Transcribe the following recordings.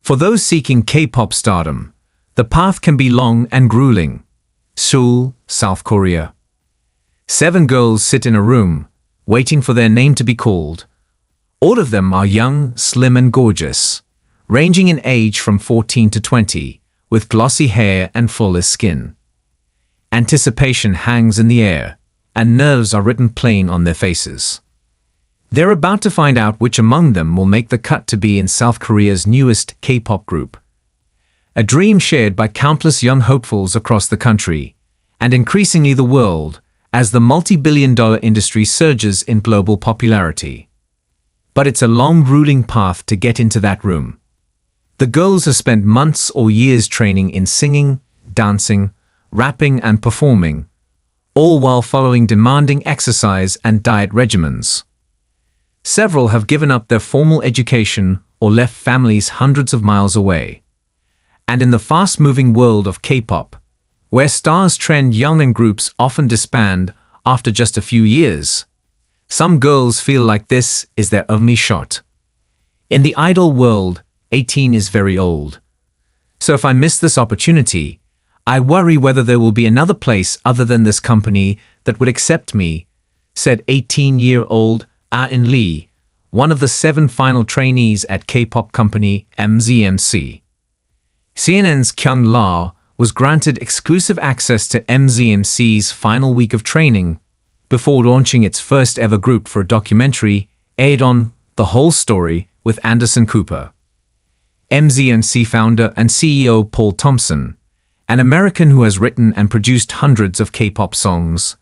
For those seeking K-pop stardom, the path can be long and grueling. Seoul, South Korea. 7 girls sit in a room, waiting for their name to be called. All of them are young, slim and gorgeous, ranging in age from 14 to 20, with glossy hair and flawless skin. Anticipation hangs in the air, and nerves are written plain on their faces. They're about to find out which among them will make the cut to be in South Korea's newest K-pop group. A dream shared by countless young hopefuls across the country, and increasingly the world, as the multi-billion-dollar industry surges in global popularity. But it's a long, grueling path to get into that room. The girls have spent months or years training in singing, dancing, rapping and performing, all while following demanding exercise and diet regimens. Several have given up their formal education or left families hundreds of miles away. And in the fast-moving world of K-pop, where stars trend young and groups often disband after just a few years, some girls feel like this is their only shot. In the idol world, 18 is very old. So if I miss this opportunity, I worry whether there will be another place other than this company that would accept me, said 18-year-old Ah-in Lee, one of the 7 final trainees at K-pop company MZMC. CNN's Kyung La was granted exclusive access to MZMC's final week of training before launching its first ever group for a documentary aired on The Whole Story with Anderson Cooper. MZMC founder and CEO Paul Thompson, an American who has written and produced hundreds of K-pop songs,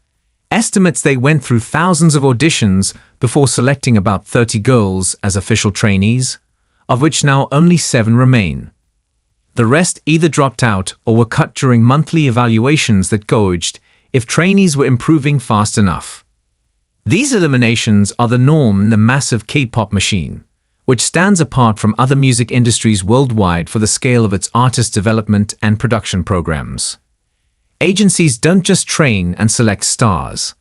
estimates they went through thousands of auditions before selecting about 30 girls as official trainees, of which now only 7 remain. The rest either dropped out or were cut during monthly evaluations that gauged if trainees were improving fast enough. These eliminations are the norm in the massive K-pop machine, which stands apart from other music industries worldwide for the scale of its artist development and production programs. Agencies don't just train and select stars.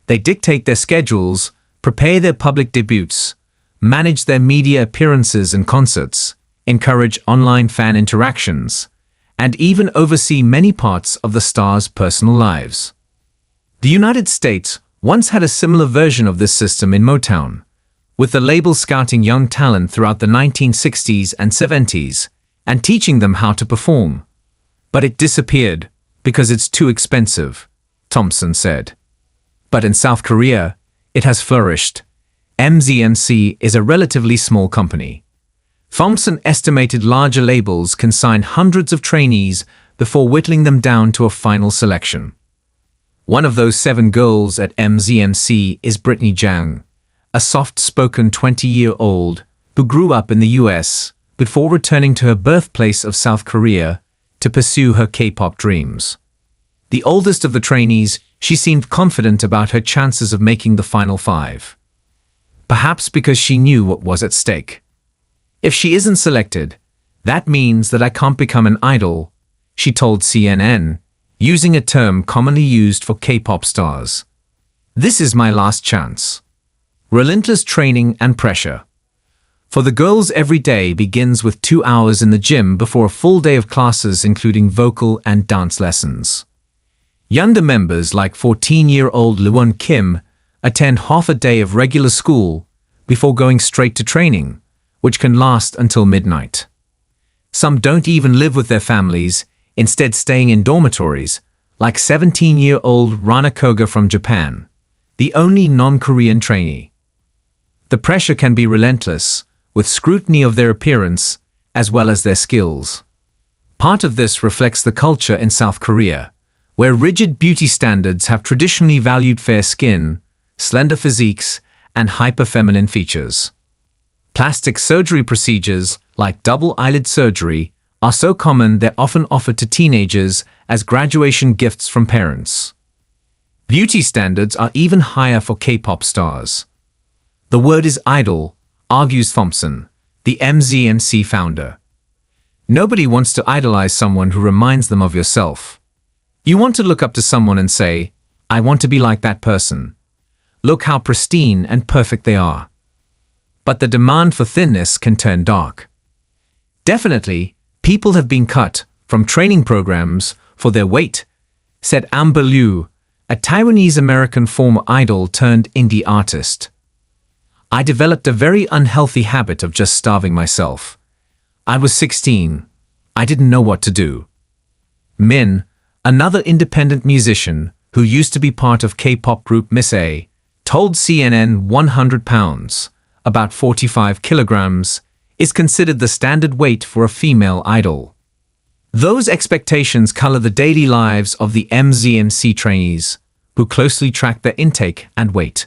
They dictate their schedules, prepare their public debuts, manage their media appearances and concerts, encourage online fan interactions, and even oversee many parts of the stars' personal lives. The United States once had a similar version of this system in Motown, with the label scouting young talent throughout the 1960s and 70s and teaching them how to perform. But it disappeared because it's too expensive, Thompson said. But in South Korea, it has flourished. MZMC is a relatively small company. Thompson estimated larger labels can sign hundreds of trainees before whittling them down to a final selection. One of those 7 girls at MZMC is Brittany Jang, a soft-spoken 20-year-old who grew up in the US before returning to her birthplace of South Korea to pursue her K-pop dreams. The oldest of the trainees, she seemed confident about her chances of making the final 5. Perhaps because she knew what was at stake. If she isn't selected, that means that I can't become an idol, she told CNN, using a term commonly used for K-pop stars. This is my last chance. Relentless training and pressure. For the girls, every day begins with 2 hours in the gym before a full day of classes including vocal and dance lessons. Younger members like 14-year-old Luwon Kim attend half a day of regular school before going straight to training, which can last until midnight. Some don't even live with their families, instead staying in dormitories, like 17-year-old Rana Koga from Japan, the only non-Korean trainee. The pressure can be relentless, with scrutiny of their appearance as well as their skills. Part of this reflects the culture in South Korea, where rigid beauty standards have traditionally valued fair skin, slender physiques, and hyper-feminine features. Plastic surgery procedures, like double eyelid surgery, are so common they're often offered to teenagers as graduation gifts from parents. Beauty standards are even higher for K-pop stars. The word is idol, argues Thompson, the MZMC founder. Nobody wants to idolize someone who reminds them of yourself. You want to look up to someone and say, I want to be like that person. Look how pristine and perfect they are. But the demand for thinness can turn dark. Definitely, people have been cut from training programs for their weight, said Amber Liu, a Taiwanese-American former idol turned indie artist. I developed a very unhealthy habit of just starving myself. I was 16. I didn't know what to do. Min, another independent musician who used to be part of K-pop group Miss A, told CNN 100 pounds, about 45 kilograms, is considered the standard weight for a female idol. Those expectations color the daily lives of the MZMC trainees, who closely track their intake and weight.